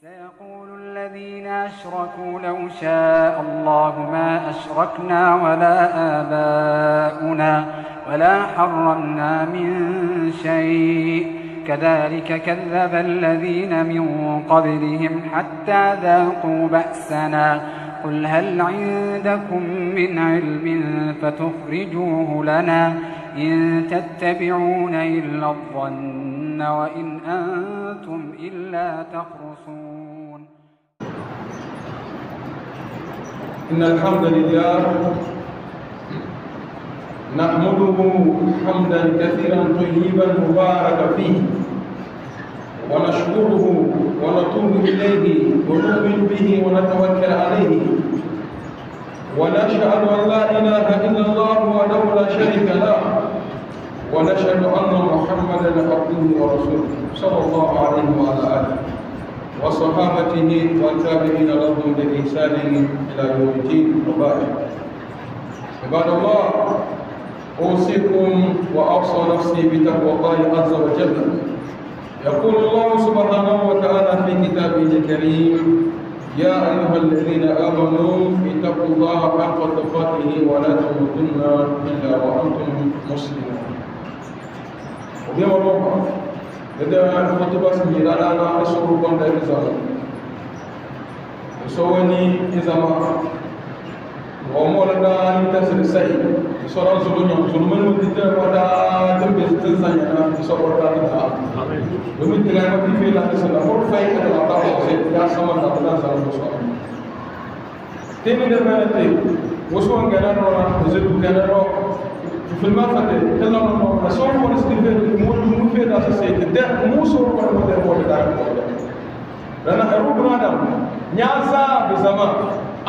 سيقول الذين أشركوا لو شاء الله ما أشركنا ولا آباؤنا ولا حرمنا من شيء كذلك كذب الذين من قبلهم حتى ذاقوا بأسنا قل هل عندكم من علم فتخرجوه لنا إن تتبعون إلا الظن وإن أنتم إلا تخرصون. إن الحمد لله نحمده حمدا كثيرا طيبا مباركا فيه ونشكره ونتوب إليه ونؤمن به ونتوكل عليه ونشهد أن لا إله إلا الله وحده لا شريك له ونشهد أن محمدا عبده ورسوله صلى الله عليه وعلى آله وصحابته والتابعين لهم بإحسان إلى يوم الدين وبعد. عباد الله، أوصيكم وأوصى نفسي بتقوى الله عز وجل. يقول الله سبحانه وتعالى في كتابه الكريم: يا أيها الذين آمنوا اتقوا الله حق تقاته ولا تموتن إلا وأنتم مسلمون. وبما الله بدأ الخطبة سميرا لنا أسوأ قند الزمان يسووني إزما ومولدا لتسر سعيد يسورا زلونيا زلمن وديتا ودا دمبس تنسانيا يسورا تاتا ومن تلامة في الله سلا مرفعي أدلا تاو سيد يا سمان تاتا سلا مسوا تيني دمانتي وسوان غنارا زلو غنارا في المرفأ كلا من رسول الله استفاد مول مفيد أساسي ده مو سور ولا ده مول ده لأن أروح نادم نياسا بزمان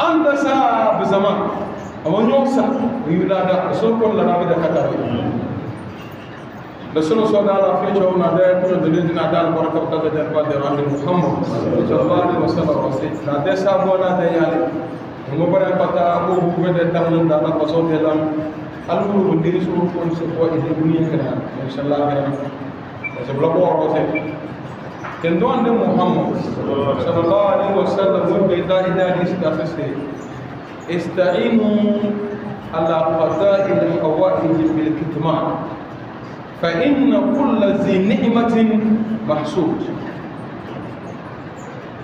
أندسا بزمان أما نيوسا يولادا سور كل لنا بده كتابي رسول صلى الله عليه وسلم نادى كل دليل نادى البركة بتاعه ده بعد راني محمد صلى الله عليه وسلم نادى سابونا ده يعني هم برا بتاع أبو بكر ده تمن دانا بسوط هلام alulu bendiri suruh pun sebuah ide dunia kena insyaallah kena sebelum orang saya tentuan dan Muhammad sallallahu alaihi wasallam berbeda dari sekasih ista'inu ala qada'il hawaij bil kitman fa inna kull zi ni'matin mahsud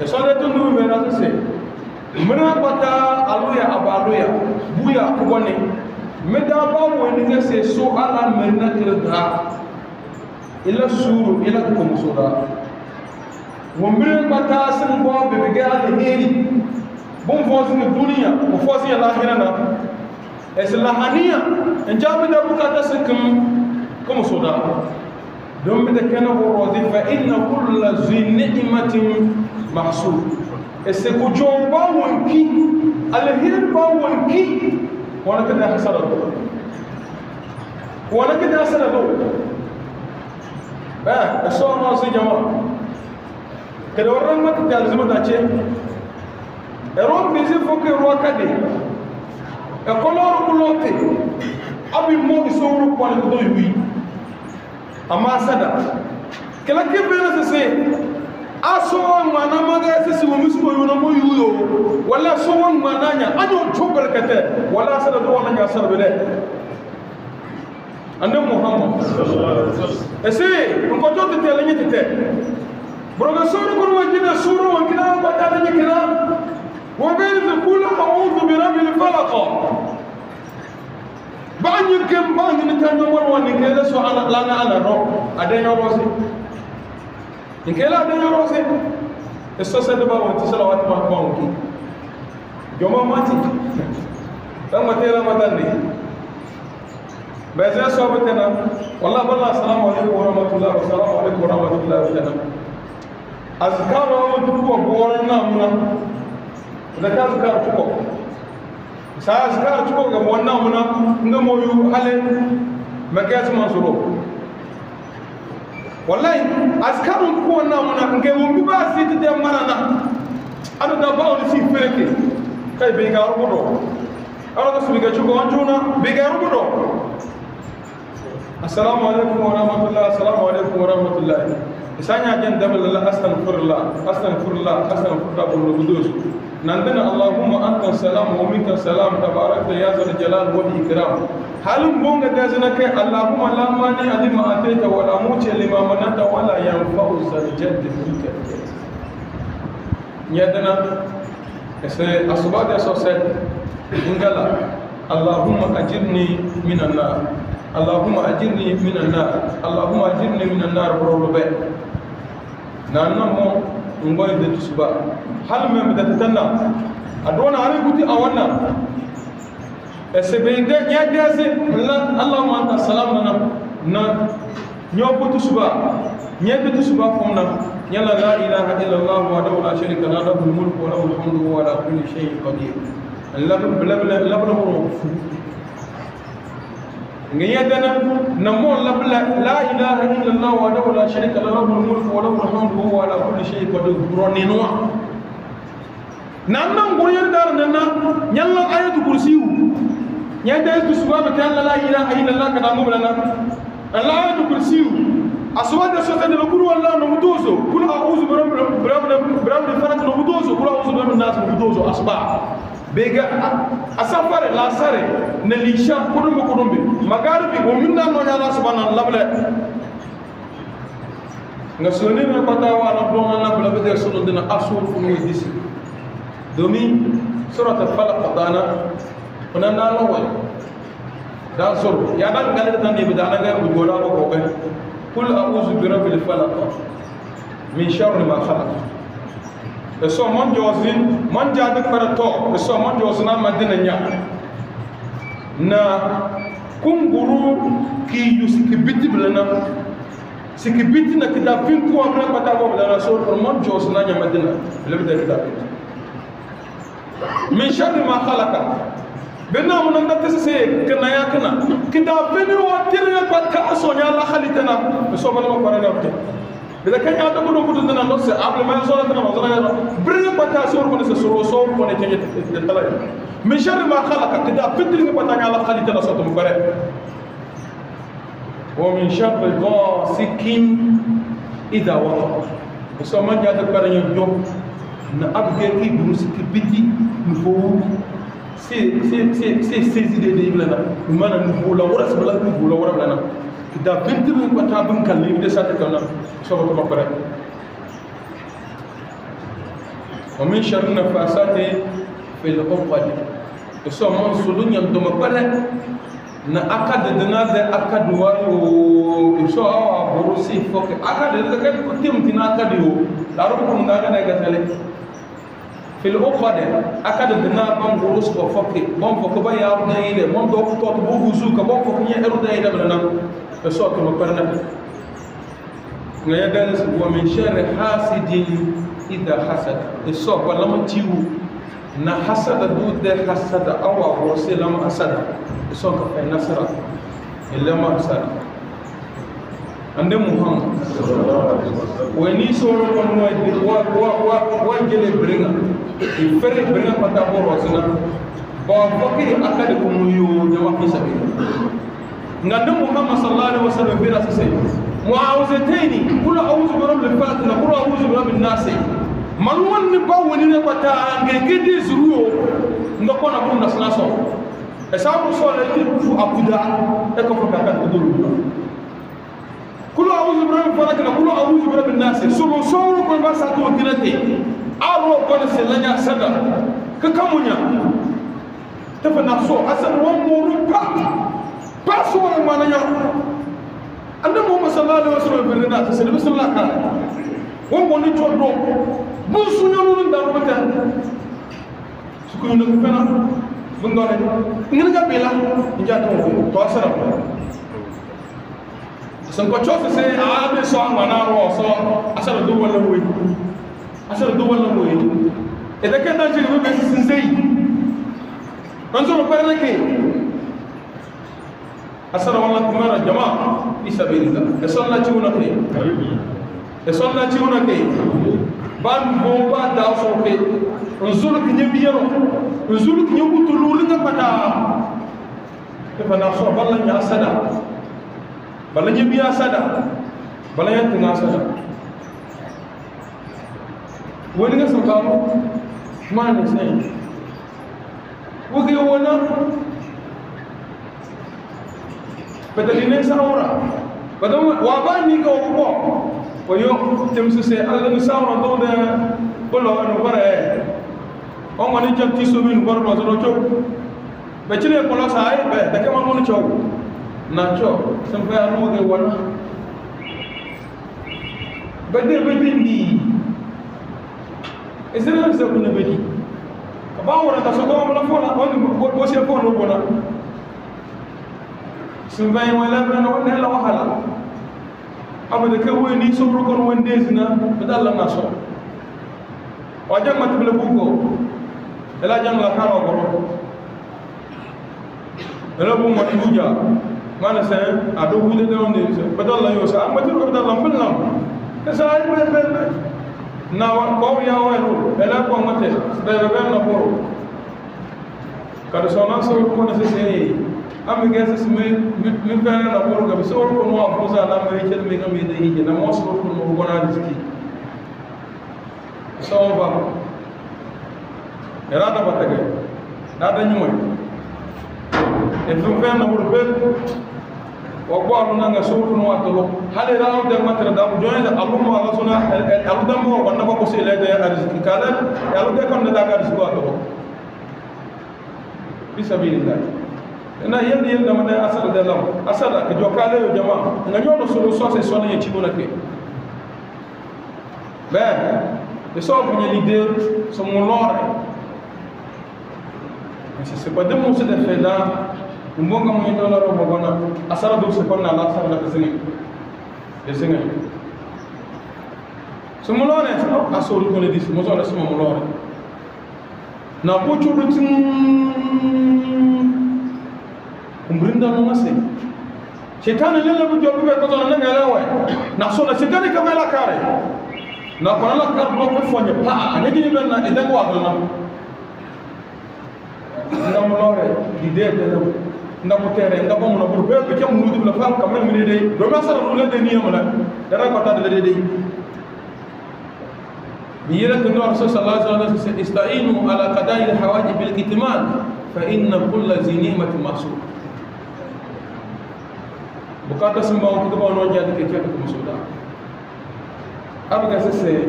kesana tu dulu berasa saya menapata aluya abaluya buya kubani medaba woni ngase so ala merna kirda ila suru ila kumsura wombre bata sin bo be ga de heri bon fosi ni dunia ko fosi la hirana eslahaniya enjabe da bukata sikum kumsura dum be de kana ko rozi fa inna kull zi ni'matin mahsud eseko jomba wonki ala hir ba wonki وانا كده حسنه وانا كده حسنه بقى الصور ناس جماعه كده ورن ما كده لازم داچه اروم بيزي فوق رو كده اكولور كلوتي ابي مو بيسورو كوان كدو يوي اما سدا كلا كبيره سي aso mana maga sisi mumismo yuna mo yuyo wala so won mananya anyo chobal kete wala sada do wala nya sada bele ande Muhammad ese ko jotte tele ni tete broga suru ko wajina suru wakina batala ni kina wa bayr kul a'udhu bi rabbil falaq ba'ni kem ba'ni ni tan won won ni kele so ala lana ala ro adenya rosi Nikela ada yang rose, esok saya bawa untuk selawat mangki. Joma mati, tak mati Ramadan ni. Baca sahabat kita, wallah wallah, assalamualaikum warahmatullahi wabarakatuh. Azkar awal tu buat nama, zakar azkar cukup. Saya azkar cukup ke buat nama, enggak mau you halen, macam apa masuk. wallahi askarun ko na mona nge wumbi ba siti de manana anu da ba on si fereke kay be ga rubudo ala su biga chugo anjuna be ga rubudo assalamu alaikum wa rahmatullahi assalamu alaikum wa rahmatullahi isanya jan dabal la astaghfirullah bulu budus nandana allahumma anta salam wa minka salam tabarakta ya zal jalal wal ikram halum bonga dazana kai allahumma la mani alima ataita wa la muti lima manata wa la yanfa'u zal jadd minka nyadana ese asubada sosai ingala allahumma ajirni minan nar allahumma ajirni minan nar allahumma ajirni minan nar borobe nanamo ngoy de tusuba hal mem da tatanna adona ari guti awanna esebende nyadese allahumma anta salam na nyobo tusuba nyebe tusuba fomna yalla la ilaha illa allah wa la sharika lahu lahul mulku wa lahul hamdu wa ala kulli shay'in qadir labla ngiyadana namo labla la ilaha illa allah wa la sharika lahu lahul mulku wa lahul hamdu wa ala kulli shay'in qadir ronenwa nanna ngoyer dar nanna nyalla ayatu kursiyu nyada ayatu subhanahu wa ta'ala la ilaha illa allah kana mublana allah ayatu kursiyu aswada sota de kulu wallah no mudozo kulu a'udhu bi rabbil falaq no mudozo kulu a'udhu bi rabbin nas no mudozo asba bega asafare la sare ne lisha kudumbe magaribi go minna no nyala subhanahu labla ngasoni na pata wala dona na bla bede sunu dina asul kunu disi domi surat al-falaq dana onana lawal dan sur ya dan galle tan ni bidana ga bu gola ko ko قل أعوذ برب الفلق من شر ما خلق eso mon jozin mon jade parato eso mon jozna madina nya na kunguru ki yusiki biti blana siki biti na kita pin ko abra pata ko blana so mon jozna nya madina lebe de kita min sharri ma khalaqa benna mun nda tese kana ya kana kita beni wa tirna patka sonya la khalitana so bala ma parana wate bela kanya ta kudu kudu dana no se able ma so la tana ma zana bringa patka so ko se so ko ne kenya tala min sharri ma khalaqa kita fitri patka la khalitana so to bare wa min sharri ghasikin idha waqa so man ja ta parana yo na abge ki brusi ki biti fo c'est saisi de iblana mana nubula wala sabala nubula wala blana da bintu ko ta bin kalli de sa ta kana so ko makare wa min sharri nafasati fil uqad so man sulun yam do makare na akad de na de akad wayo so awa borusi foke akad de ka ko timtina akad yo daru ko ngaga na ga tale fil uqad akad dina bam gurus ko fokki bam fokko ba yaw na yide mom do ko to bu huzu ka bam fokko ni eru da yide bana e so ko parna ngaya dal wa min sharri hasidin idha hasad e so ko lam tiwu na hasada du de hasada awa wa selam asada e so ko fa nasara illa ma asada ande muhammad wani so ko wa jele bringa ifere bringa pata boro sina ba fakiri akade ko muyo jama fi sabi ngande muhammad sallallahu alaihi wasallam bi rasai muawazataini kul a'udhu bi rabbil falaq na kul a'udhu bi rabbin nas man wonni ba woni ne pata ngegede zuruo ndoko na bu nasna so e sabu so le ti fu abuda e ko fa ka ko dulu kul a'udhu bi rabbil falaq na kul a'udhu bi rabbin nas so so ko ba sa to dinate aro ko se lanya sada ka kamunya tafa nafso asan won muru pa so won mananya anda muhammad sallallahu alaihi wasallam bi rida ta sallallahu alaihi wasallam won ko ni todo bu sunyo lu nda ko ta su ko no ko fena bu ngone ngina ga bela nja to asara san ko chofe se a be so ngana ro so asara do wala wi asara do wala moy e da kan dan jiri be sin sey man so pare nake asara wala kumara jamaa isabilillah e sonna ci wona kay e sonna ci wona kay ban bo ba da so ke nzul ki nyebi yero nzul ki nyebu to lulu nga pata e fa na so balla nya asada balla nyebi asada balla yant nga asada wani ga sun kawo ma ne sai wuge wana badalin saura badan wa ba ni ga ko ko yo temsu se ala ni saura do de bolo no bare on woni janti so min bor no so chok be chile ko la sai be da kama mon chok na chok sam fa anu ge wana bade ni esere se ko ne bedi ka ba wona ta so do mo la fona on bo se ko no bona sun bayin wala bana wannan la wahala abada ka woni so ro ko wonde zina badalla na so wajen matbile bugo ela jang la karo goro ela bu matbuja mana sa ado bude de onde badalla yo sa amati ko badalla billam esa ay be na wa ko ya wa no ela ko mate be na boro kada sona so ko na se am gese mi fere na boro ga so ko no afuza na me kel me ga me de hije na mo so ko no gona diski so ba era da batage da da nyumoy e dum fere na boro be o gbo na nga so ko no watolo hale raw de matra da joine da alum wala sona alu da mo wonna ko se le de arziki kala alu de kon da ga arziki watolo bisabilillah na yende na mana asala de lam asala ke jokale yo jama nga nyono solo so se sona ye chibona ke be e so ko ni l'idée so mo lore c'est pas de mo se de feda mbonga mo ndo loro mo gona asala do se konna la asala de singi de singi so mo lore asoro ko le dis mo so la so mo lore na ko churutin umbrinda no mase shetani lele bu jobu be ko to na ngala wa na so na shetani ka mela kare na ko la kar do ko fonye pa ne gini ben na ede ko adona na mo lore l'idée de na ko tere nga bomo na bur be ke mu nudi la fam kam mi de do ma sara le de ni amala dara ko ta de de bi yira ko no rasul sallallahu alaihi wasallam istainu ala qada'i al hawajib bil kitman fa inna kull zinimati masud bukata simba ko to no jadi ke ko musuda abaga sese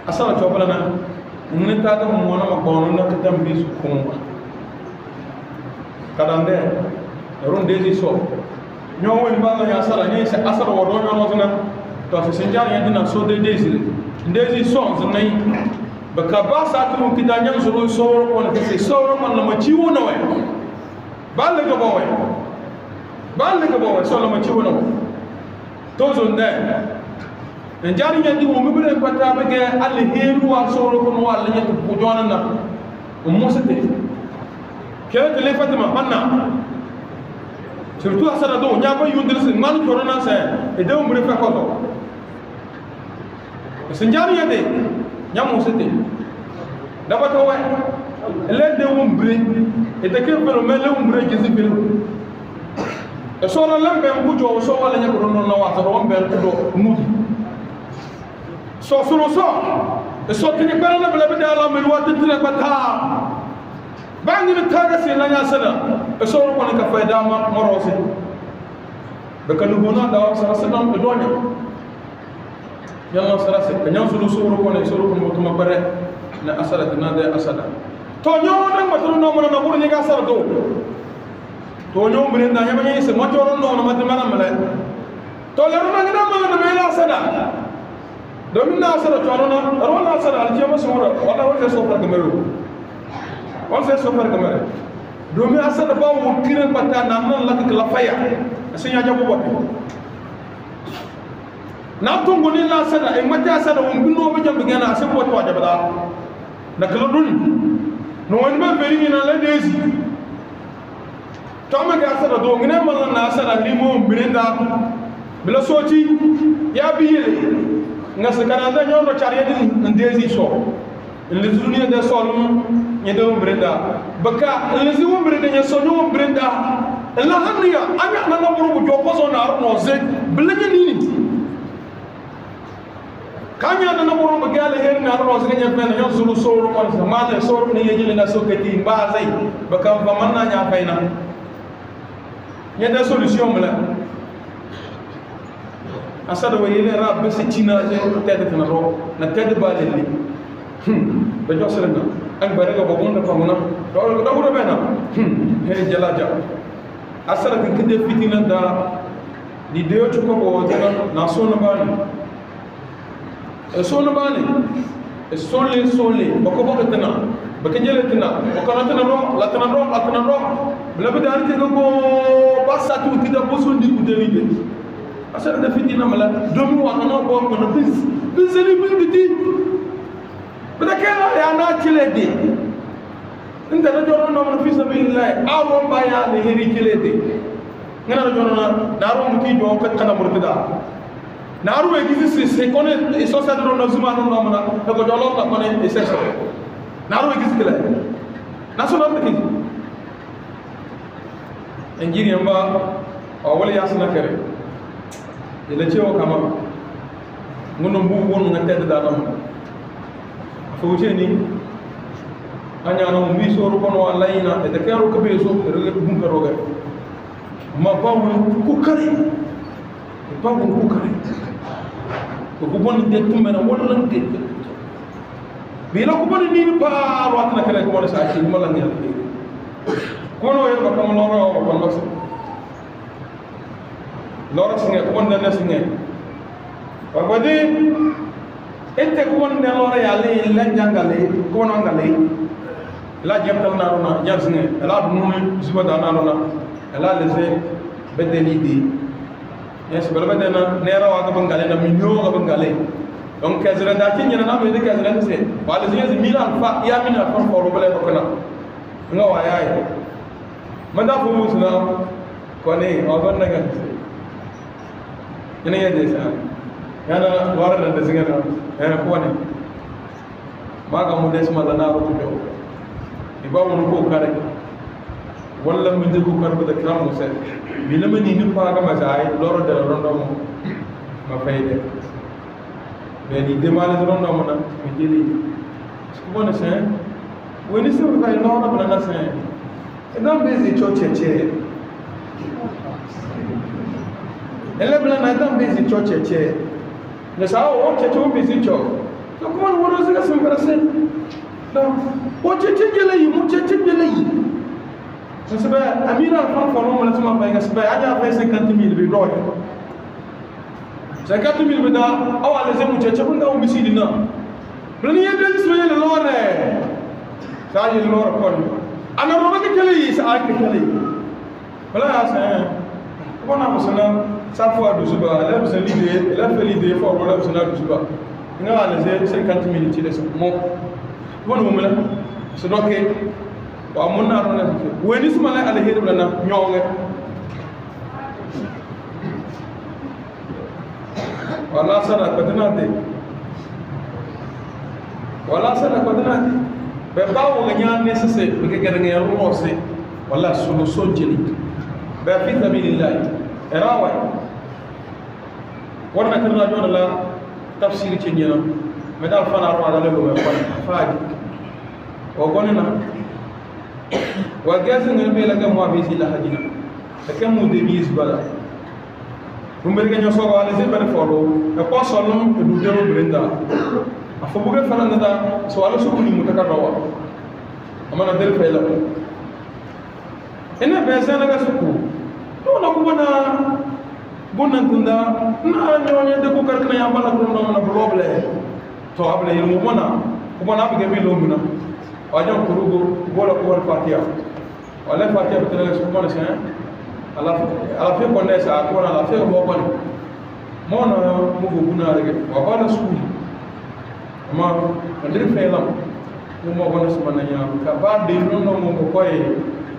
asala chobala na ni ta ga mo na ma ko no ka tambi su ko kadande ron deji so nyo woni ba na asala ni se asala wodo nyo no zina to se sinja ya dina so de deji so zinai baka ba sa tu ki da nyam so so ko na se so ko na ma ciwo na wai ba le ga ba wai ba le ga ba wai so na ma ciwo na wai to zo ne en jari nyandi mo mibere pata be ge alle heru wa so ko no wala nyatu ko jona na mo sete kele tele fatima banna surtout asara do nya ba yundir sin man corona sa e de umbre fa ko do sinjari yade nya mo sete daba to wa le de umbre e de ke pelo mele umbre ke zibelo e so na lambe ku jo so wala nya ko no na wa so on be do nudi so e so tini bala na bala be ala me wa tini bata bangi ni taga se na nya sana e so ko ni ka fayda ma morose be kanu bona da sa sana do donya yalla sara se kanya sulu suru ko ne suru ko mutuma bare na asala dina de asada to nyo na matru no mo na buru ni ga sara do to nyo mbre na nya ma ni se mo joro no na matma na mala to le na ngina ma na me la asada domin na asada to na ro na asada aljema sura wala wala so fa kamero on se so fa kamero domin asada ba wo kiran bata na nan la ka la faya asinya jabu bote na tungu ni la sada e mata sada won binno be jambe gana ase ko to wajaba na kala dun no won be beri ni na la dezi to ma ga sada do ngina man na sada limo mbirenda bila soti ya biyele nga se kana da nyono chariye din dezi so le zuni de solum ni de mbirenda baka le zi mbirenda ni so no mbirenda la haniya anya na na buru jo pozo na arno ze bila ni kanya na moro ba gale her na ro se nya fen yo sulu soro kon sa ma le soro ne yejile na sokati ba zai ba kan fa man na nya faina nya da solution mala asada wa yele rab se tina je tede tan ro na tede ba le li ba jo sere na ak bari ga bogon da fa mona do do bena he jalaja asada kin kide fitina da di deo chuko bo na sona bani sona bani sole bako bako tana baka jele tana baka tana ro la tana ro bla bada arti ko basa tu tida boso ndi ku deni de asara da fitina mala domi wa kana bo ko no bis ni bindi bada kala ya na chile de inda na joro no man fi sabilillah awon baya ne heri chile de ngana joro na daro muti jo ka kana murtada naru e gizi se kone e so sa do no zuma no no mana e ko dolo ta kone e se so naru e gizi kala na so no te ki enjiri amba o wala yasna kare ila cewa kama ngono mbu wonu ngate da dam fo ni anya no mbi so ro kono wallaina e de kero ko be so re bun ka roga ma bawu ku kare e bawu ku kare ko bon de tumena wala de bi la ko bon ni pa ro atna kare ko wala sa ci mo la ngi ko no yo ko mo loro ko no loro singe ko bon na singe wa ko di ente ko bon na loro ya le la jangale ko no ngale la jebtal na rona jar singe la du no zuba da na rona la le se bedeli di yes bala dana nera wa ga bangale na minyo ga bangale donc kazira da kin yana na me de kazira se wala zin mil alfa ya min alfa ko bala ko kana nga wa yaay manda fu musna ko ne o gon na ga yana yede sa yana wara da zinga na ko ne ma ga mu des ma da na ro ko iba mu ko kare walla mi de ko karba da kram musa mi lama ni ni fa ga ma sai loro da rondo mo ma fayde be ni de mala rondo mo na mi jeli ko bona sai woni se fa no na bana sai e dan bezi chocheche ele bla na dan bezi chocheche ne sa o cheche o bezi cho to ko won wono se ga sem para sai no o cheche jele yi mo cheche jele yi sebe amira fan fono mo latuma bay sebe aja fay 50000 bi doy 50000 bi da awale ze mu cheche bunda o misidi na blani yede soye le lore sa yi lore ko ana roba ke kele yi sa ak kele wala sa ko na musana sa fo adu suba la musali de la feli de fo wala musana adu suba nga ale ze 50000 ci des mo wonu mo la so doké wa mun na ron na weni suma la alheri bla na nyonge wala sana kadina de be bawo ga nyaan ne sese be ga nga yaro rose wala sulu sojeli be fi sabilillah erawa warna kirna jona la tafsir ci ñena me dal fana ro ala lo me faadi o gonina wa gazin be la gam wa be si la hadina e kam mo de bis bala rumbe ga ñoso wala se bare folo e ko solo e du dero brenda afo bu be fana da so wala su ko ni mutaka dawa amana del fay la ko ina be sana ga su ko to na ko bonan tunda na ñoñe de ko karkana ya bala ko no na bloble to able ilmu bona ko bona be be lo muna wajan kurugo bola ko wal fatiha wala fatiha bitala su ko sen ala fe ko ne sa ko ala fe mo ko mona mu go buna rege wa bala su ma ndir fe la mo ko su man nya ka ba de no mo ko e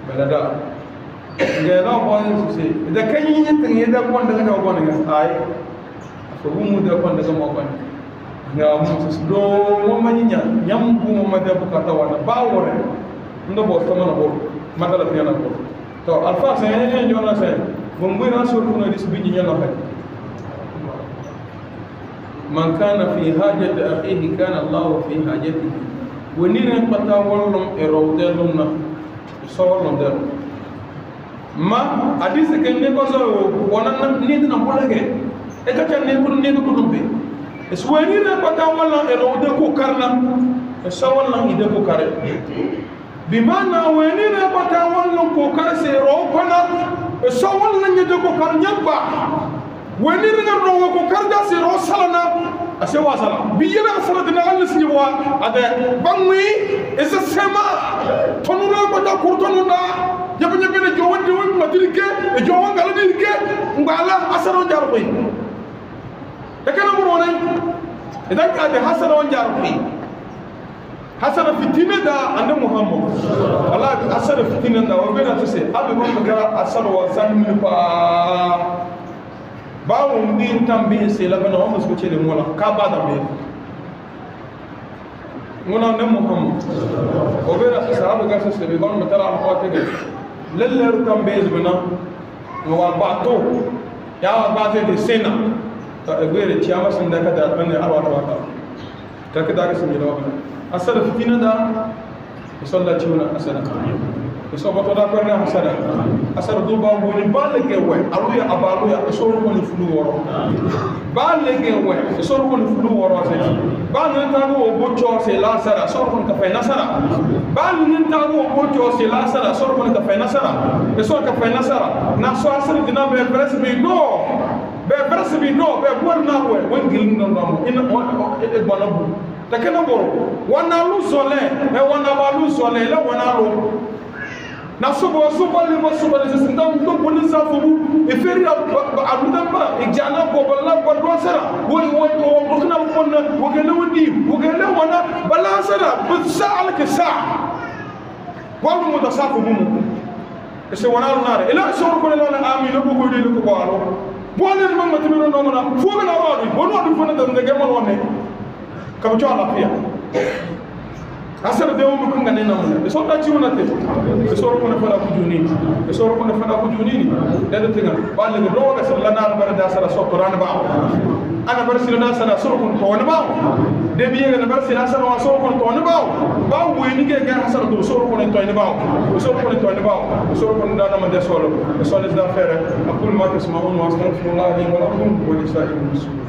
belada ngela ko su se da kan yi tin da ko da ko ne ai ko mu da ko da mo ko nga Moses do mo maninya nyam bu mo made bu kata wana bawore ndo bo sama na bo madala fi na bo to alfa sa en jona sa bo mbuy na so ko no dis bi nyana fa man kana fi hajati akhihi kana Allah fi hajatihi woni ne pata wollom e rawdelum na so wollom der ma hadise ken ne ko so wonan ni dina bolage e ka tan ne ko dumbe e so woni ne pata wollom e rawde ko karna e so wollom ide ko kare bi mana woni ne pata wollom ko kare se ro pana e so wollom ide ko kar nyamba woni nga rongo ko karda se ro salana ase wa sala bi yela sala dina Allah sinyi wa ade bangmi e se sema tonura ko da kurtonunda jabe jabe ne jowande won madirike e jowo ngala dirike ngala asaro jar koy e kana mo wonay e dan ka de hasara on jar koy hasara fitina da ande muhammad Allah hasara fitina da wa be na to se abe mo kara asaro wa zanni pa bawo mbin tambi se la bana o musko cele mola ka bada be ngona ne muhammad o bera sahaba ga se be gon matala ko tege lelle tambe zbana no wa bato ya ba te de sena ta egere tiama sinda ka da bane arwa ta ta ka da se mi do bana asala fitina da sallati wala asala so bato da ko na hasada asar do ba woni balege we aluya abaluya so ko ni fulu woro balege we so ko ni fulu woro se ba ni ta go bocho se la sara so ko ka fe nasara ba ni ta go bocho se la sara so ko ka fe nasara e so ka fe nasara na so asar dina be press be no be bor na we won gil no ina e bonabu ta kana boro wana lu sole e wana ba lu sole la wana lo na sobo le sinda ndo polisa fubu e feri abudamba e jana ko balla ko do sara wo kana wonna wo gele wana balla sara bi sa'al ka sa' wa mu tasafu mu e se wana na ila so ko le na ami no ko de ko balo bo le ma mati no no na fo na wa bo no du fo na de ge mo wonne ka bo ala pia asar de o mu kunga ne na mo so ta ci wona te so ko na fala ko juni da tinga ba le do ga sala na bar da sala so qur'an ba ana bar sila sala so ko to ba de biye ga bar sila sala so ko to ba wo ni ke ga sala do so ko to ba so ko da na ma de solo so les da faire aqul ma tasma'un wa astaghfirullah li wa lakum wa lisa'il muslimin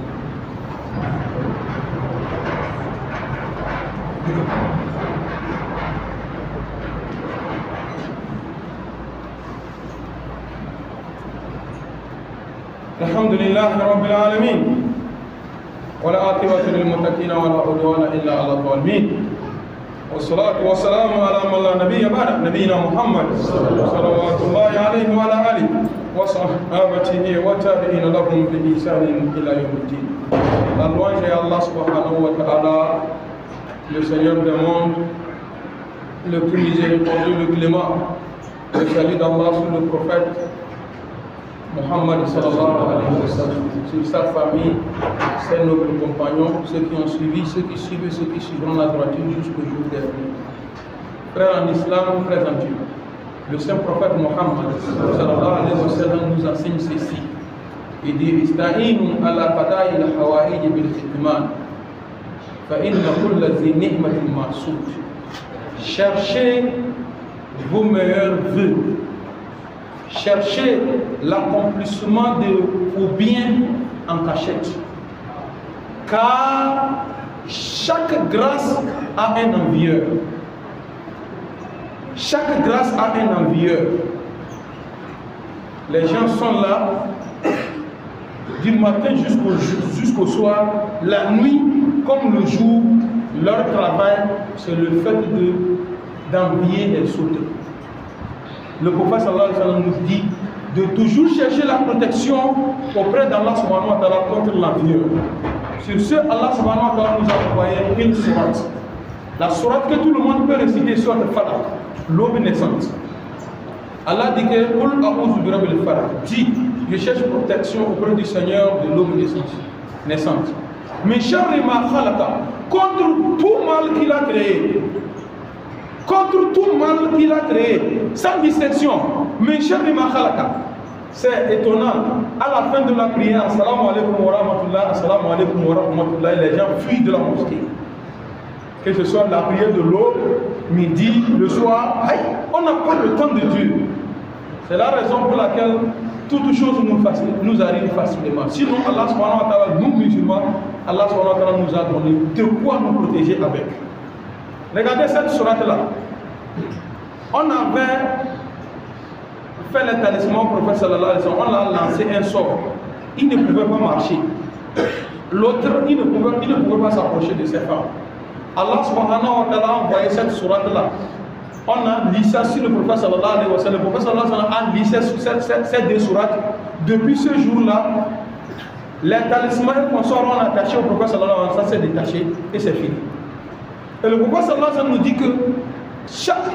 الحمد لله رب العالمين ولا عاقبة للمتقين ولا عدوان إلا على الظالمين والصلاة والسلام على من لا نبي بعد نبينا محمد صلوات الله عليه وعلى آله وصحابته وتابعين لهم بإحسان إلى يوم الدين. La louange est Allah subhanahu wa ta'ala, le Seigneur des mondes, le plus miséricordieux, le clément, le salut d'Allah sur le prophète Muhammad sallallahu alayhi wa sallam, sur sa famille, ses nobles compagnons, ceux qui ont suivi, ceux qui suivent, ceux qui suivront la droiture jusqu'au jour dernier. Frères en islam, frères en Dieu, le saint prophète Muhammad sallallahu alayhi wa sallam nous enseigne ceci. Il dit Ista'inu ala qada'i al-hawaïj bil-khitman fa inna kulla zi ni'matin ma'soud. Cherchez vos meilleurs vœux. Cherchez l'accomplissement de vos biens en cachette. Car chaque grâce a un envieur. Chaque grâce a un envieur. Les gens sont là du matin jusqu'au soir, la nuit comme le jour. Leur travail, c'est le fait d'envier les autres. Le prophète sallallahu alayhi wa sallam nous dit de toujours chercher la protection auprès d'Allah subhanahu wa ta'ala contre l'envieux. Sur ce, Allah subhanahu wa ta'ala nous a envoyé une sourate. La sourate que tout le monde peut réciter sur le Falaq, l'aube naissante. Allah dit que dit, je cherche protection auprès du Seigneur de l'aube naissante. Mais sharri ma khalaqa, contre tout mal qu'il a créé. Contre tout mal qu'il a créé, sans distinction. Mais sharri ma khalaqa, C'est étonnant. À la fin de la prière, assalamu alaikum wa rahmatullah, assalamu alaikum wa rahmatullah, les gens fuient de la mosquée. Que ce soit la prière de l'aube, midi, le soir, aïe, on n'a pas le temps de Dieu. C'est la raison pour laquelle toutes choses nous arrivent facilement. Sinon, Allah subhanahu wa ta'ala, nous musulmans, Allah subhanahu wa ta'ala nous a donné de quoi nous protéger avec. Regardez cette sourate-là. On avait fait les talismans au prophète sallallahu alayhi wa sallam, on l'a lancé un sort. Il ne pouvait pas marcher. L'autre, il ne pouvait pas s'approcher de ses femmes. Allah subhanahu wa ta'ala a envoyé cette sourate-là. On a lu ça sur le prophète sallallahu alayhi wa sallam. Le prophète sallallahu alayhi wa sallam a lu ces deux sourates. Depuis ce jour-là, les talismans qu'on sort, on a attaché au prophète sallallahu alayhi wa sallam, ça s'est détaché et c'est fini. Et le prophète sallallahu alayhi wa sallam nous dit que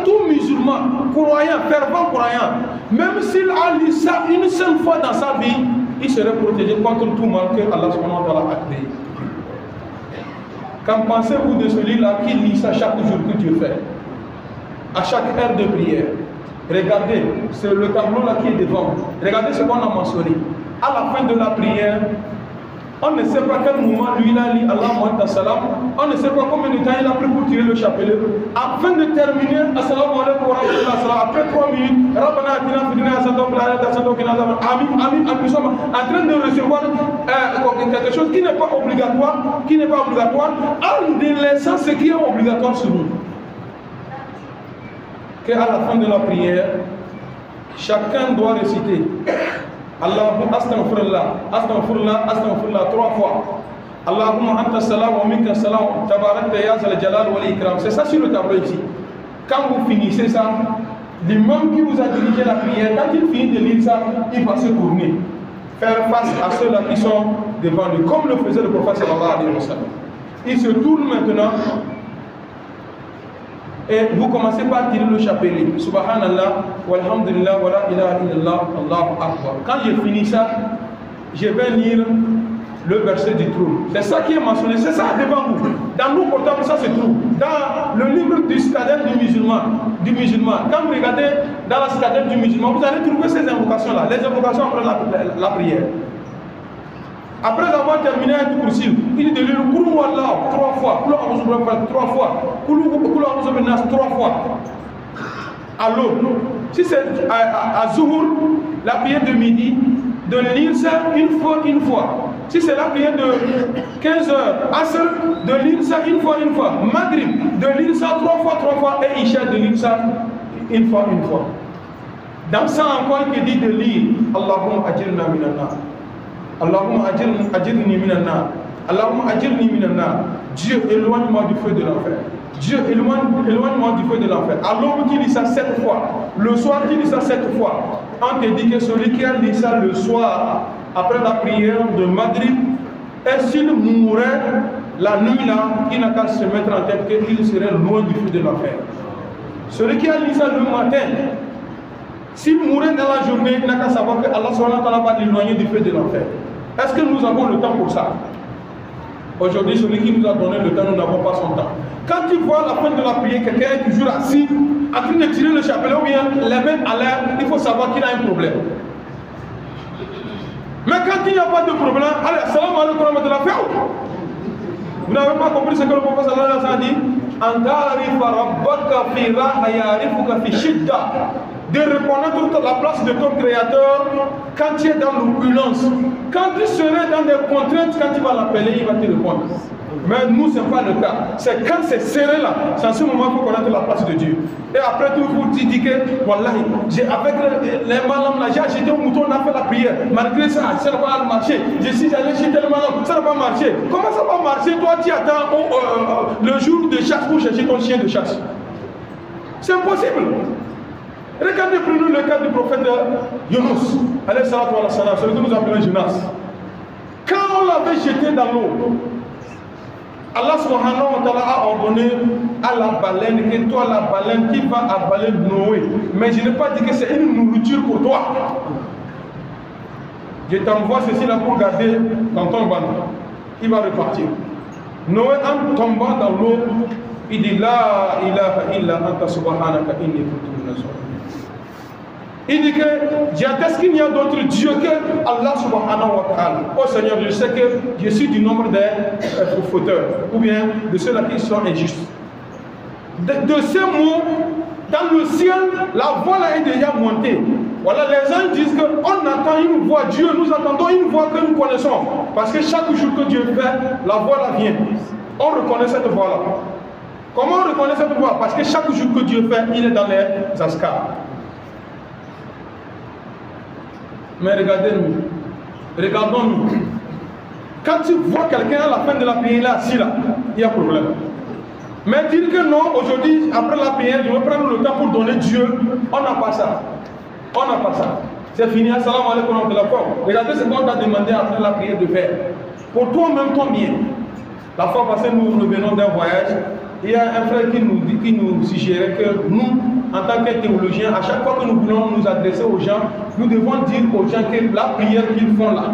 tout musulman, croyant, fervent croyant, même s'il a lu ça une seule fois dans sa vie, il serait protégé contre tout mal que Allah subhanahu wa ta'ala a créé. Qu'en pensez-vous de celui-là qui lit ça chaque jour que Dieu fait? À chaque heure de prière. Regardez, c'est le tableau là qui est devant. Regardez ce qu'on a mentionné. À la fin de la prière, on ne sait pas quel moment lui il a dit Allah wa salam. On ne sait pas combien de temps il a pris pour tirer le chapelet. Afin de terminer, assalamu alaikum wa rahmatullah, après 3 minutes, Rabbana atina fid dunya hasanatan wa fil akhirati hasanatan wa qina adhaban nar. Amin. Nous sommes en train de recevoir quelque chose qui n'est pas obligatoire, en délaissant ce qui est obligatoire sur nous. Qu'à la fin de la prière, chacun doit réciter Allahumma astaghfirullah 3 fois. Allahumma anta salam wa minka salam tabarakta ya zal jalal wal ikram. C'est ça sur le tableau ici. Quand vous finissez ça, l'imam qui vous a dirigé la prière, quand il finit de lire ça, il va se tourner, faire face à ceux-là qui sont devant lui, comme le faisait le prophète sallallahu alayhi wa sallam. Il se tourne maintenant et vous commencez par tirer le chapelet. Subhanallah, walhamdulillah, wa la ilaha illallah, Allahu akbar. Quand j'ai fini ça, je vais lire le verset du trône. C'est ça qui est mentionné, c'est ça devant vous. Dans nos portables, ça se trouve. Dans le livre du citadelle du musulman. Quand vous regardez dans la citadelle du musulman, vous allez trouver ces invocations-là, les invocations après la prière. Après avoir terminé un tout kursi, il dit de lire Koulou Wallah 3 fois, Koulou Amouzou 3 fois, Koulou Amouzou Nas 3 fois. À l'aube. Si c'est à Zuhur, la prière de midi, de lire ça une fois. Si c'est la prière de 15 heures, Asr, de lire ça une fois. Maghrib, de lire ça 3 fois. Et Isha, de lire ça une fois. Dans ça encore, il dit de lire Allahumma ajirna minan nar. Allahumma ajirni minan nar. Allahumma ajirni minan nar. Dieu, éloigne-moi du feu de l'enfer. Dieu, éloigne-moi du feu de l'enfer. À l'aube, qui dit ça 7 fois. Le soir, qui dit ça 7 fois. On te dit que celui qui a dit ça le soir, après la prière de Maghrib, et s'il mourait la nuit là, il n'a qu'à se mettre en tête qu'il serait loin du feu de l'enfer. Celui qui a dit ça le matin, s'il mourait dans la journée, il n'a qu'à savoir que Allah subhanahu wa ta'ala va l'éloigner du feu de l'enfer. Est-ce que nous avons le temps pour ça? Aujourd'hui, celui qui nous a donné le temps, nous n'avons pas son temps. Quand tu vois à la fin de la prière, quelqu'un est toujours assis, en train de tirer le chapelet ou bien les mains à l'air, il faut savoir qu'il a un problème. Mais quand il n'y a pas de problème, allez, salam alaikum wa rahmatullah, vous n'avez pas compris ce que le prophète sallallahu alayhi wa sallam dit? Antarifa rabbaka fi raha yarifuka fi shidda. De reconnaître la place de ton créateur quand tu es dans l'opulence. Quand tu serais dans des contraintes, quand tu vas l'appeler, il va te répondre. Mais nous, ce n'est pas le cas. C'est quand c'est serré là, c'est en ce moment qu'il faut connaître la place de Dieu. Et après tout, vous dites que, voilà, avec les malams là, j'ai acheté un mouton, on a fait la prière. Malgré ça, ça n'a pas marché. Je suis allé chez tel malam, ça n'a pas marché. Comment ça va marcher? Toi, tu attends le jour de chasse pour chercher ton chien de chasse. C'est impossible. Regardez, prenons le cas du prophète Yunus, celui que nous appelons Jonas. Quand on l'avait jeté dans l'eau, Allah subhanahu wa ta'ala a ordonné à la baleine que toi, la baleine qui va avaler Noé. Mais je n'ai pas dit que c'est une nourriture pour toi. Je t'envoie ceci là pour garder dans ton banc. Il va repartir. Noé, en tombant dans l'eau, il dit La ilaha illa anta subhanaka inni kuntu minas zalimin. Il dit que est-ce qu'il n'y a d'autres dieux que Allah subhanahu wa ta'ala? Oh Seigneur, je sais que je suis du nombre des fauteurs, ou bien de ceux-là qui sont injustes. De ces mots, dans le ciel, la voix là est déjà montée. Voilà, les gens disent qu'on attend une voix. Dieu, nous attendons une voix que nous connaissons. Parce que chaque jour que Dieu fait, la voix là vient. On reconnaît cette voix là. Comment on reconnaît cette voix? Parce que chaque jour que Dieu fait, il est dans les askars. Mais regardons-nous. Quand tu vois quelqu'un à la fin de la prière là, assis là, il y a problème. Mais dire que non, aujourd'hui, après la prière, je vais prendre le temps pour donner Dieu, on n'a pas ça. On n'a pas ça. C'est fini, assalamu alaikum de la fois. Regardez ce qu'on t'a demandé après la prière de faire. Pour toi-même, ton bien. La fois passée, nous revenons d'un voyage. Il y a un frère qui nous suggérait que nous, en tant que théologiens, à chaque fois que nous voulons nous adresser aux gens, nous devons dire aux gens que la prière qu'ils font là,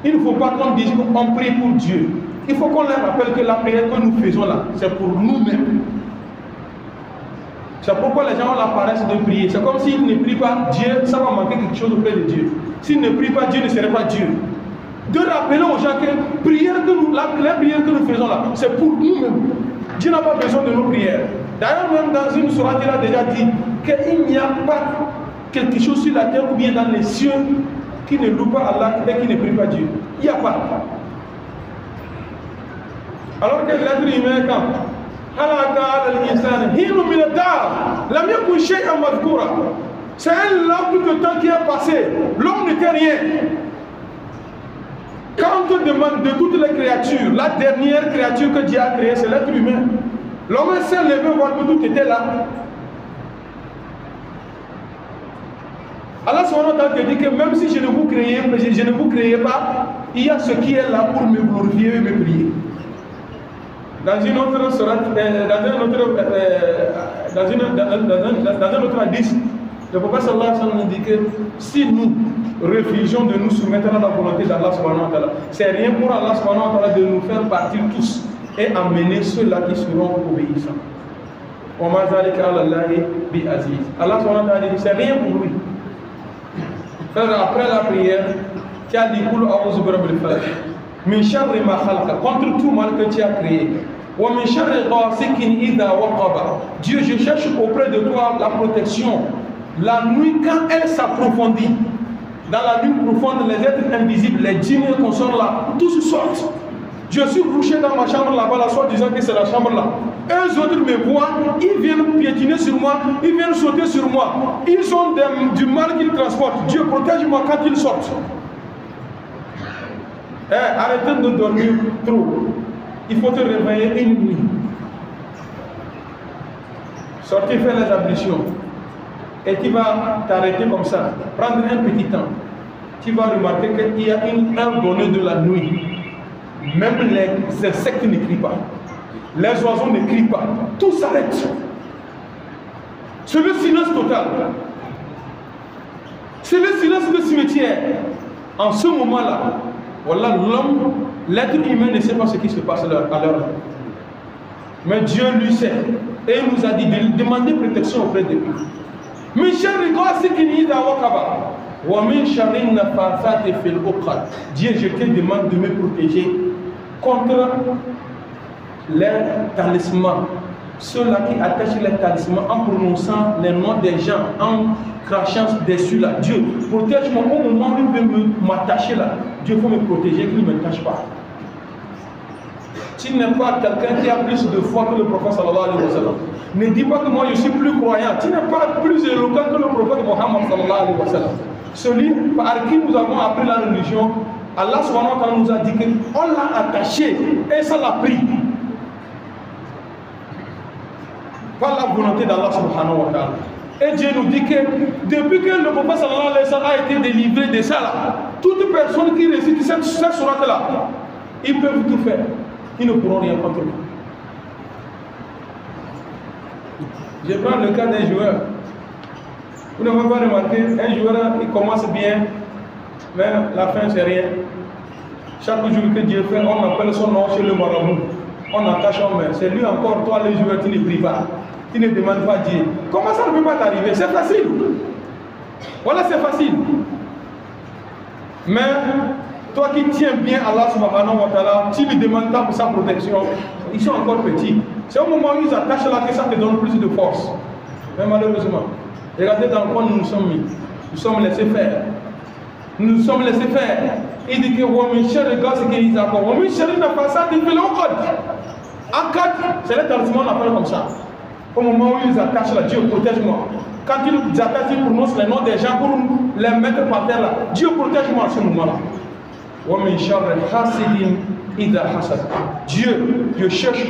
il ne faut pas qu'on dise qu'on prie pour Dieu. Il faut qu'on leur rappelle que la prière que nous faisons là, c'est pour nous-mêmes. C'est pourquoi les gens ont la paresse de prier. C'est comme s'ils ne prient pas Dieu, ça va manquer quelque chose auprès de Dieu. S'ils ne prient pas Dieu, ne serait pas Dieu. De rappeler aux gens que la prière que nous faisons là, c'est pour nous-mêmes. Dieu n'a pas besoin de nos prières. D'ailleurs, même dans une sourate, il a déjà dit qu'il n'y a pas quelque chose sur la terre ou bien dans les cieux qui ne loue pas Allah et qui ne prie pas Dieu. Il n'y a pas. Alors que l'être humain, quand c'est un laps de temps qui est passé. L'homme n'était rien. Quand on te demande de toutes les créatures, la dernière créature que Dieu a créée, c'est l'être humain. L'homme s'est levé, voir que tout était là. Allah te dit que même si je ne vous créais pas, il y a ce qui est là pour me glorifier et me prier. Dans une autre sourate, dans un autre hadith, le prophète sallallahu alayhi wa sallam dit que si nous refusions de nous soumettre à la volonté d'Allah subhanahu wa ta'ala, c'est rien pour Allah subhanahu wa ta'ala de nous faire partir tous et amener ceux-là qui seront obéissants. Allah subhanahu wa ta'ala dit c'est rien pour lui. Après la prière, tu as dit contre tout mal que tu as créé. Dieu, je cherche auprès de toi la protection. La nuit, quand elle s'approfondit, dans la nuit profonde, les êtres invisibles, les djinns qu'on sort là, tous sortent. Je suis couché dans ma chambre là-bas, la soir disant que c'est la chambre là. Eux autres me voient, ils viennent piétiner sur moi, ils viennent sauter sur moi. Ils ont du mal qu'ils transportent. Dieu protège-moi quand ils sortent. Arrêtez de dormir trop. Il faut te réveiller une nuit. Sortir faire les ablutions. Et tu vas t'arrêter comme ça. Prendre un petit temps. Tu vas remarquer qu'il y a une heure donnée de la nuit. Même les insectes ne crient pas. Les oiseaux ne crient pas. Tout s'arrête. C'est le silence total. C'est le silence de cimetière. En ce moment-là, voilà, l'homme, l'être humain ne sait pas ce qui se passe à l'heure. Mais Dieu lui sait. Et il nous a dit de demander protection auprès de lui. Dieu, je te demande de me protéger contre les talismans. Ceux-là qui attachent les talismans en prononçant les noms des gens, en crachant dessus là. Dieu, protège-moi au moment où il veut m'attacher là. Dieu faut me protéger, qu'il ne me tâche pas. Tu n'es pas quelqu'un qui a plus de foi que le prophète sallallahu alayhi wa sallam. Ne dis pas que moi je suis plus croyant. Tu n'es pas plus éloquent que le prophète Mohammed sallallahu alayhi wa sallam. Celui par qui nous avons appris la religion, Allah subhanahu wa ta'ala nous a dit qu'on l'a attaché et ça l'a pris. Par la volonté d'Allah subhanahu wa ta'ala. Et Dieu nous dit que depuis que le prophète sallallahu alayhi wa sallam a été délivré de ça là, toute personne qui récite cette sourate là, ils peuvent tout faire. Ils ne pourront rien contre lui. Je prends le cas d'un joueur. Vous ne pouvez pas remarquer, un joueur, il commence bien, mais la fin c'est rien. Chaque jour que Dieu fait, on appelle son nom chez le marabout. On attache en main. C'est lui encore, toi les joueurs, qui ne prie pas. Qui ne demande pas Dieu. Comment ça ne peut pas t'arriver? C'est facile. Voilà, c'est facile. Mais toi qui tiens bien Allah subhanahu wa ta'ala, tu lui demandes tant pour sa protection, ils sont encore petits. C'est au moment où ils attachent là que ça te donne plus de force. Mais malheureusement, regardez dans quoi nous nous sommes mis. Nous sommes laissés faire. Nous nous sommes laissés faire. Il dit que le gars, c'est qu'il dit encore. En 4, c'est les talismans, on appelle comme ça. Au moment où ils attachent là, Dieu protège-moi. Quand ils attachent, ils prononcent les noms des gens pour les mettre par terre là. Dieu protège-moi à ce moment-là. Dieu, je cherche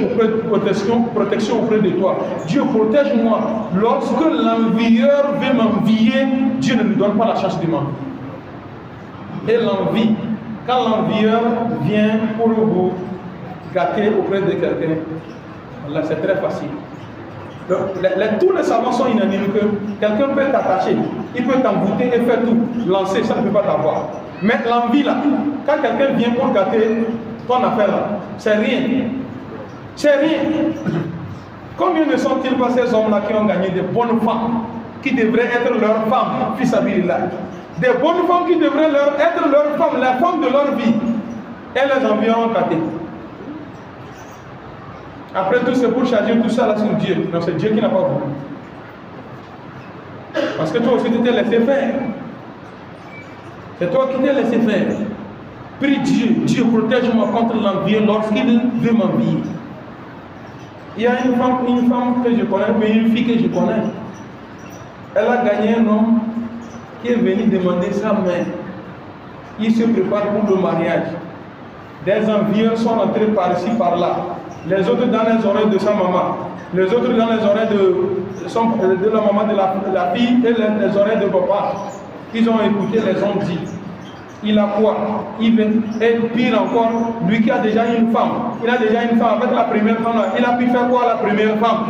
protection auprès de toi. Dieu, protège-moi. Lorsque l'envieur veut m'envier, Dieu ne lui donne pas la chance de m'envier. Et l'envie, quand l'envieur vient pour vous gâter auprès de quelqu'un, là c'est très facile. Tous les savants sont unanimes que quelqu'un peut t'attacher, il peut t'envoûter et faire tout, lancer, ça ne peut pas t'avoir. Mais l'envie là, quand quelqu'un vient pour gâter ton affaire là, c'est rien. C'est rien. Combien ne sont-ils pas ces hommes-là qui ont gagné des bonnes femmes, qui devraient être leurs femmes, fils à Billah. Des bonnes femmes qui devraient être leurs femmes, les femmes de leur vie. Et les environs gâtés. Après tout, c'est pour charger tout ça là sur Dieu. Non, c'est Dieu qui n'a pas voulu. Parce que toi aussi, tu t'es laissé faire. C'est toi qui t'es laissé faire. Prie Dieu, Dieu protège-moi contre l'envie lorsqu'il veut m'envier. Il y a une femme que je connais, mais une fille que je connais. Elle a gagné un homme qui est venu demander sa main. Il se prépare pour le mariage. Des envieux sont entrés par ici, par là. Les autres dans les oreilles de sa maman. Les autres dans les oreilles de la maman de la fille et les oreilles de papa. Ils ont écouté, les ont dit. Il a quoi? Il veut être pire encore. Lui qui a déjà une femme. Il a déjà une femme avec la première femme là. Il a pu faire quoi la première femme?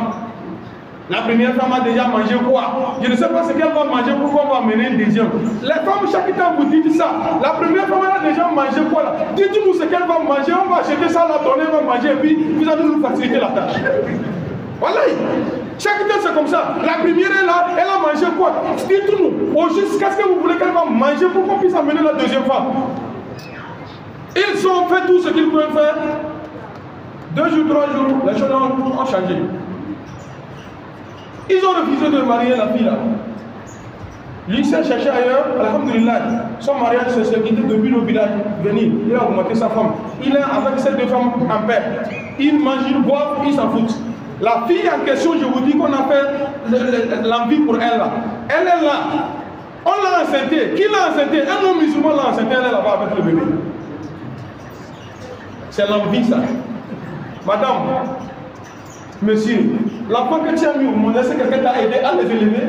La première femme a déjà mangé quoi? Je ne sais pas ce qu'elle va manger, pourquoi on va amener une deuxième. Les femmes, chaque temps vous dites ça. La première femme a déjà mangé quoi là? Dites-nous ce qu'elle va manger, on va acheter ça, la donner, on va manger et puis vous allez nous faciliter la tâche. Voilà. Chaque temps c'est comme ça. La première est là, elle a mangé quoi? Dites-nous, au juste, qu'est-ce que vous voulez qu'elle va manger pour qu'on puisse amener la deuxième femme? Ils ont fait tout ce qu'ils pouvaient faire. 2 jours, 3 jours, les choses ont changé. Ils ont refusé de marier la fille là. Lui s'est cherché ailleurs, alhamdulillah. Son mariage s'est quitté depuis le village venir. Il a augmenté sa femme. Il est avec ces 2 femmes en paix. Ils mangent, ils boivent, ils s'en foutent. La fille en question, je vous dis qu'on a fait l'envie pour elle là. Elle est là. On l'a enceintée. Qui l'a enceintée? Un homme musulman l'a enceintée, elle est là-bas avec le bébé. C'est l'envie ça. Madame, monsieur, l'enfant que tu as mis au monde, est-ce que quelqu'un t'a aidé à les élever?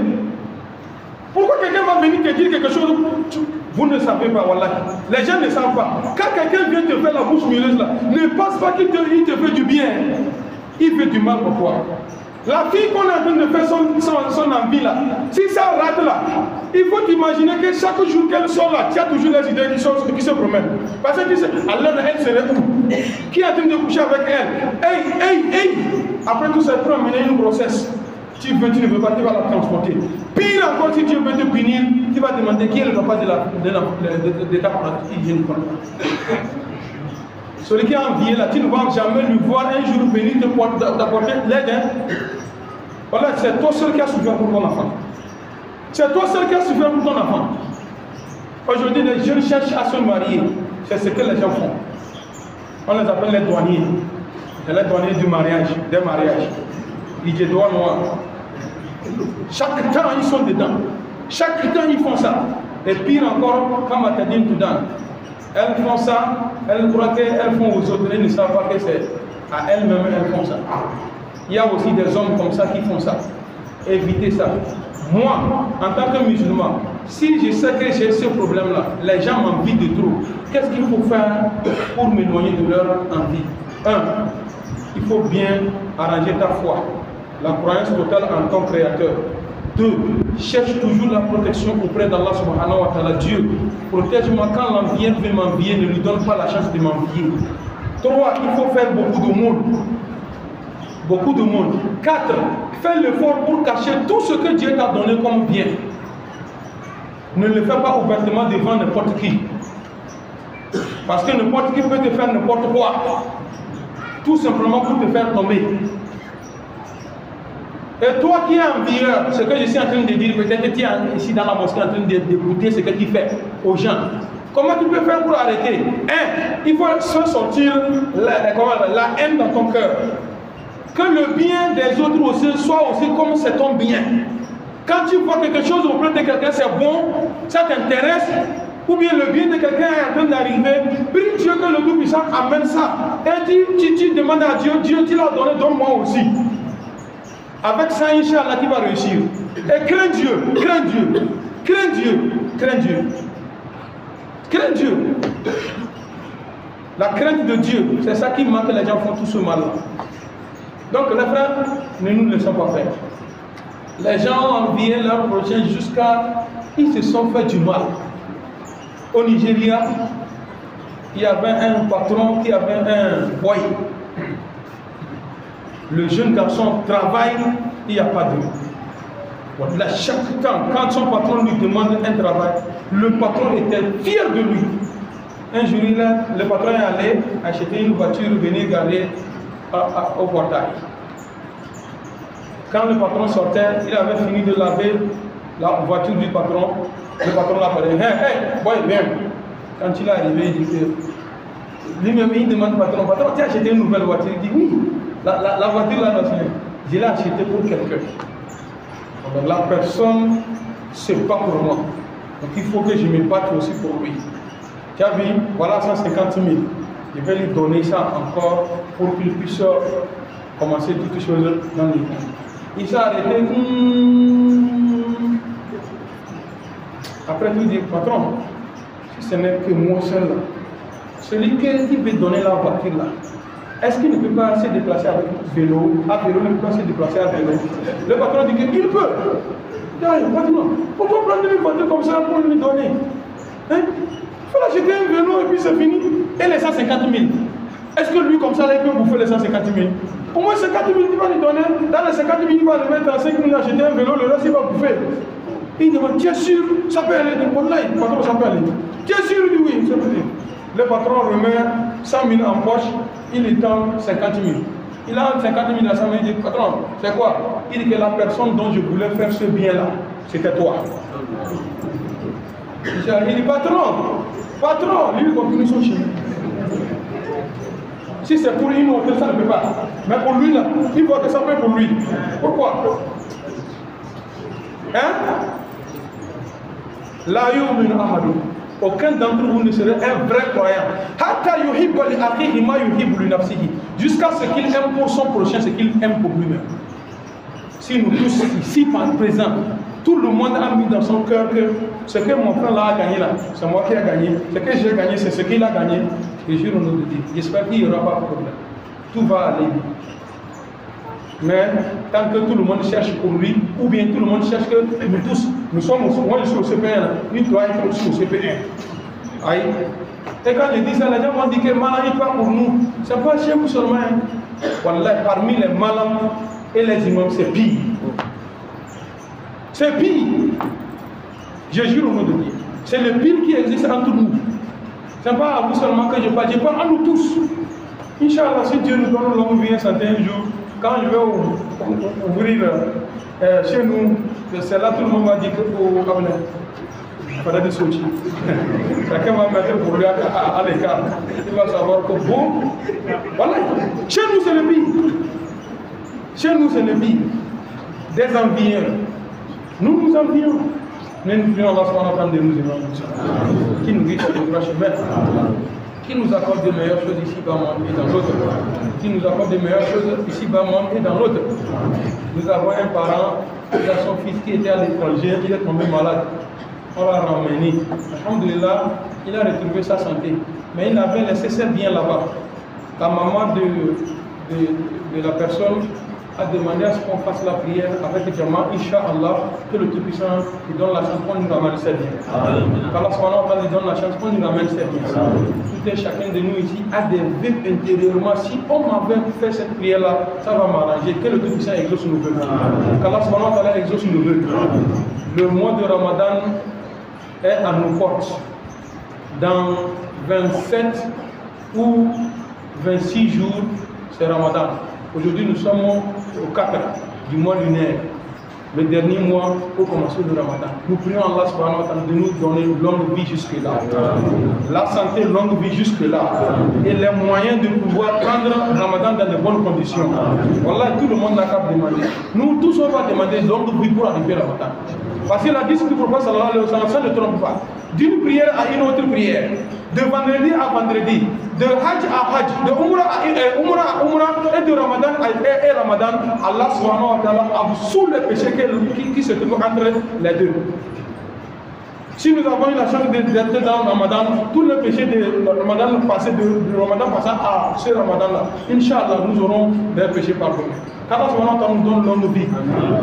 Pourquoi quelqu'un va venir te dire quelque chose? Vous ne savez pas, voilà. Les gens ne savent pas. Quand quelqu'un vient te faire la bouche mielleuse là, ne pense pas qu'il te fait du bien. Il fait du mal pour toi. La fille qu'on est en train de faire son envie là, si ça rate là, il faut t'imaginer que chaque jour qu'elle sort là, tu as toujours les idées qui se promènent. Parce que tu sais, alors elle serait où? Qui est en train de coucher avec elle? Hey! Après tout ça, pour amener une grossesse. Tu ne veux pas, tu vas la transporter. Pire encore, si Dieu veut te punir, tu vas demander qui est le papa de ta hygiène. Celui qui a envié là, tu ne vas jamais lui voir un jour venir t'apporter l'aide. Voilà, c'est toi seul qui as souffert pour ton enfant. C'est toi seul qui as souffert pour ton enfant. Aujourd'hui, les jeunes cherchent à se marier. C'est ce que les gens font. On les appelle les douaniers. C'est les douaniers du mariage, des mariages. Ils disent droit noir. Chaque temps, ils sont dedans. Chaque temps, ils font ça. Et pire encore, quand Matadine tout donne. Elles font ça, elles croient qu'elles font aux autres, elles ne savent pas que c'est à elles-mêmes elles font ça. Il y a aussi des hommes comme ça qui font ça. Évitez ça. Moi, en tant que musulman, si je sais que j'ai ce problème-là, les gens m'envient de trop, qu'est-ce qu'il faut faire pour m'éloigner de leur envie? 1. Il faut bien arranger ta foi, la croyance totale en ton créateur. 2. Cherche toujours la protection auprès d'Allah subhanahu wa ta'ala. Dieu, protège-moi quand l'envieux veut m'envier, ne lui donne pas la chance de m'envier. 3. Il faut faire beaucoup de monde. Beaucoup de monde. 4. Fais l'effort pour cacher tout ce que Dieu t'a donné comme bien. Ne le fais pas ouvertement devant n'importe qui. Parce que n'importe qui peut te faire n'importe quoi. Tout simplement pour te faire tomber. Et toi qui es envieux, ce que je suis en train de dire, peut-être que tu es ici dans la mosquée en train d'écouter ce que tu fais aux gens. Comment tu peux faire pour arrêter? Il faut se sortir la haine dans ton cœur. Que le bien des autres aussi soit aussi comme c'est ton bien. Quand tu vois quelque chose auprès de quelqu'un, c'est bon, ça t'intéresse, ou bien le bien de quelqu'un est en train d'arriver, prie Dieu que le Tout-Puissant amène ça. Et tu demandes à Dieu, Dieu, tu l'as donné, donne-moi aussi. Avec ça, Inch'Allah, tu vas réussir. Et crains Dieu, crains Dieu, crains Dieu, crains Dieu. Crains Dieu. La crainte de Dieu, c'est ça qui manque, les gens font tout ce mal-là. Donc les frères, ne nous laissons pas faire. Les gens enviaient leur prochain jusqu'à... Ils se sont fait du mal. Au Nigeria, il y avait un patron qui avait un boy. Le jeune garçon travaille, il n'y a pas de... Voilà, chaque temps, quand son patron lui demande un travail, le patron était fier de lui. Un jour, le patron est allé acheter une voiture, venir garer au portail. Quand le patron sortait, il avait fini de laver la voiture du patron. Le patron l'appelait, hey, boy, viens. Quand il est arrivé, il dit que lui-même, il demande au patron, tu as acheté une nouvelle voiture? Il dit oui, la voiture là, je l'ai achetée pour quelqu'un. Donc la personne, c'est pas pour moi. Donc il faut que je me batte aussi pour lui. Tu as vu, voilà 150 000. Je vais lui donner ça encore pour qu'il puisse commencer toutes les choses dans le temps. Il s'est arrêté. Après tout, il dit, patron, si ce n'est que moi seul, celui qui veut donner la voiture là, est-ce qu'il ne peut pas se déplacer avec vélo? À vélo, il ne peut pas se déplacer à vélo. Le patron dit qu'il peut. Pourquoi prendre une voiture comme ça pour lui donner? Il faut l'acheter un vélo et puis c'est fini. Et les 150 000. Est-ce que lui, comme ça, il peut bouffer les 150 000? Au moins 50 000, il va lui donner. Dans les 50 000, il va le mettre en 5 000, acheter un vélo, le reste, il va bouffer. Il demande, tu es sûr? Ça peut aller? Le patron, ça peut aller. Tu es sûr? Il dit oui, ça peut aller. Le patron remet 100 000 en poche, il lui donne 50 000. Il a 50 000 à 100 000, il dit, patron, c'est quoi? Il dit que la personne dont je voulais faire ce bien-là, c'était toi. Il dit, patron, lui, il continue son chemin. Si c'est pour une autre, ça ne peut pas. Mais pour lui, là, il voit que ça peut pour lui. Pourquoi? La yu'minu ahadun. Aucun d'entre vous ne serait un vrai croyant. Jusqu'à ce qu'il aime pour son prochain ce qu'il aime pour lui-même. Si nous tous ici par présent, tout le monde a mis dans son cœur que ce que mon frère là a gagné là, c'est moi qui ai gagné. Ce que j'ai gagné, c'est ce qu'il a gagné. Et je nous le dis. J'espère qu'il n'y aura pas de problème. Tout va aller bien. Mais tant que tout le monde cherche pour lui, ou bien tout le monde cherche que nous tous, nous sommes aussi, moi je suis au CP1, lui toi il est aussi au CP1. Aïe. Et quand je dis ça, les gens vont dire que malin n'est pas pour nous. C'est pas chez vous seulement. Voilà, parmi les malins et les imams, c'est pire. C'est pire. Je jure au nom de Dieu. C'est le pire qui existe entre nous. Ce n'est pas à vous seulement que je parle à nous tous. Inch'Allah, si Dieu nous donne longue vie un certain jour, quand je vais ouvrir chez nous, c'est là tout le monde va dire que au cabinet, il fallait des sorties. Chacun va mettre pour lui à l'écart. Il va savoir que bon, voilà. Chez nous, c'est le pire. Chez nous, c'est le pire. Des envieux. Nous nous envions. Mais nous prions Allah subhanahu wa ta'ala de nous aimer. Qui nous guide sur le droit chemin. Qui nous accorde de meilleures choses ici-bas et dans l'autre. Qui nous accorde de meilleures choses ici-bas et dans l'autre. Nous avons un parent, il a son fils qui était à l'étranger, il est tombé malade. On l'a ramené. Alhamdulillah, il a retrouvé sa santé. Mais il avait laissé ses biens là-bas. La maman de la personne a demandé à ce qu'on fasse la prière avec le Jama, Inch'Allah, que le Tout-Puissant lui donne la chance qu'on nous ramène ses biens. Qu'Allah lui donne la chance qu'on nous ramène ses biens. Tout et chacun de nous ici a des vœux intérieurement. Si on m'avait fait cette prière-là, ça va m'arranger. Que le Tout-Puissant exauce nos vœux. Qu'Allah exauce nos vœux. Le mois de Ramadan est à nos portes. Dans 27 ou 26 jours, c'est Ramadan. Aujourd'hui, nous sommes au 4 du mois lunaire, le dernier mois pour commencer le Ramadan. Nous prions Allah subhanahu wa ta'ala de nous donner une longue vie jusque-là, la santé, longue vie jusque-là, et les moyens de pouvoir prendre Ramadan dans de bonnes conditions. Voilà, tout le monde n'a qu'à demander. Nous tous, on va demander longue vie pour arriver à Ramadan. Parce que la discipline du prophète sallallahu alayhi wa sallam, ça ne trompe pas. D'une prière à une autre prière, de vendredi à vendredi, de Hajj à Hajj, de Umrah à Umrah et de Ramadan à Ramadan, Allah subhanahu wa ta'ala absout les péchés qui se trouvent entre les deux. Si nous avons eu la chance d'être dans le Ramadan, tous les péchés de Ramadan passé, de Ramadan passé à ce Ramadan-là, Inch'Allah, nous aurons des péchés pardonnés. Qu'Allah nous donne longue vie,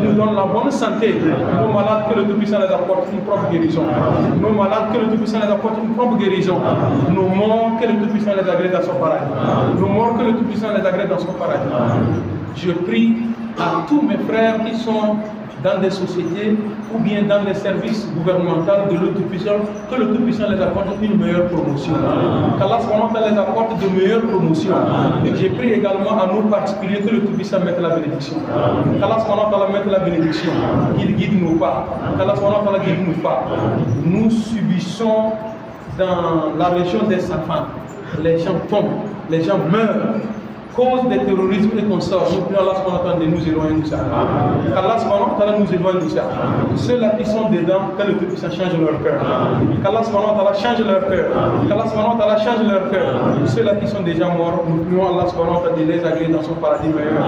nous donne la bonne santé. Nos malades, que le Tout-Puissant les apporte une propre guérison. Nos malades, que le Tout-Puissant les apporte une propre guérison. Nos morts, que le Tout-Puissant les agrée dans son paradis. Nos morts, que le Tout-Puissant les agrée dans son paradis. Je prie à tous mes frères qui sont dans des sociétés ou bien dans des services gouvernementaux de le Tout-Puissant, que le Tout-Puissant les apporte une meilleure promotion. Qu'Allah les apporte de meilleures promotions. Et j'ai pris également à nos particuliers que le Tout-Puissant mette la bénédiction. Qu'Allah mette la bénédiction, qu'il guide nos pas. Qu'Allah guide nos pas. Nous subissons dans la région des Safans, les gens tombent, les gens meurent. Cause des terrorismes et consorts, nous prions Allah de nous éloigner de ça. Qu'Allah nous éloigne de ça. Ceux-là qui sont dedans, que le Tout-Puissant change leur cœur. Qu'Allah change leur cœur. Qu'Allah change leur cœur. Ceux-là qui sont déjà morts, nous prions Allah de les agréer dans son paradis meilleur.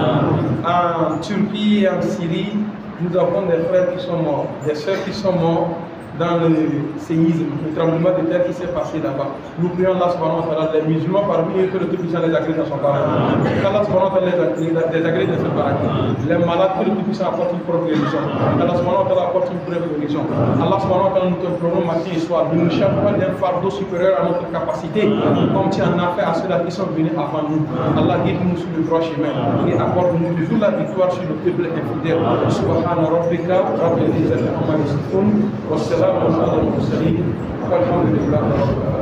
En Turquie et en Syrie, nous avons des frères qui sont morts, des sœurs qui sont morts dans le séisme, le tremblement de terre qui s'est passé là-bas. Nous prions Allah, les musulmans parmi eux, que le Tout-Puissant les agrée dans son paradis. Qu'Allah les agrée dans son paradis. Les malades, que le Tout-Puissant apporte une propre guérison. Qu'Allah apporte une propre guérison. Allah, nous te implorons matin et soir, ne nous charge pas d'un fardeau supérieur à notre capacité, comme tu en as fait à ceux-là qui sont venus avant nous. Allah, guide-nous sur le droit chemin et accorde-nous toujours la victoire sur le peuple infidèle. Subhana rabbika rabbil izzati amma yasifun. والسلام على المرسلين والحمد لله رب العالمين.